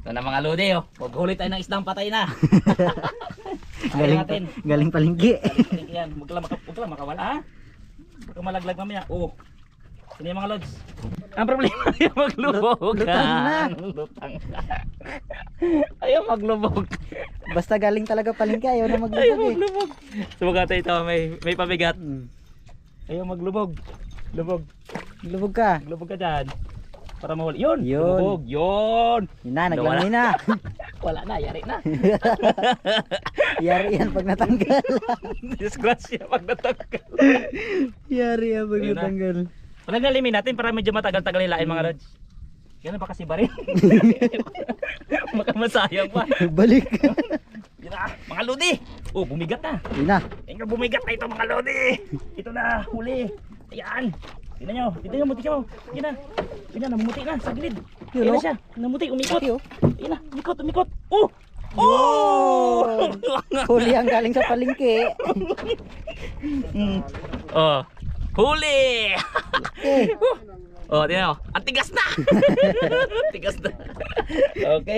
Ito na mga lodi, oh. Maghuli tayo ng isdang patay na. Galing palingki. Galing yan. Huwag lang makawala, ha? Baka malaglag mamaya. Oh. Sino yung mga lods? Ang problema yung maglubog. Lutang na. Lutang na. Ayaw maglubog. Basta galing talaga palingki, ayaw na Ayaw maglubog eh. maglubog. Sumagata ito, may pabigat. Ayaw maglubog. Lubog. Lubog ka. Lubog ka dyan. Para mahuli. Yun. Yun. Lubog. Yun. Yun na, naglangoy na. Wala na, yari na. Yari yan pag natanggal. Disgrasya pag natanggal. Yari yan pag Ayun na. natanggal. Panaglimin natin para medyo matagal-tagal hilain mga lods. Ganun pa kasi ba rin? Makamasayang pa. Balik. Yun na, mga lodi. Oh, bumigat na. Yun na. Tingnan bumigat na ito mga lodi. Ito na, huli. Ayan. Tingnan nyo, muti nyo. Yun na. Yun na, namumuti na sa gilid. Yun, Ayan na oh. siya, namumuti, umikot. Laki, oh. Yun na, umikot. Oh! Oh! Huli ang galing sa palingki. Oh, huli! Okay. Oh, tingnan mo. Ang tigas na! Tigas na. Okay.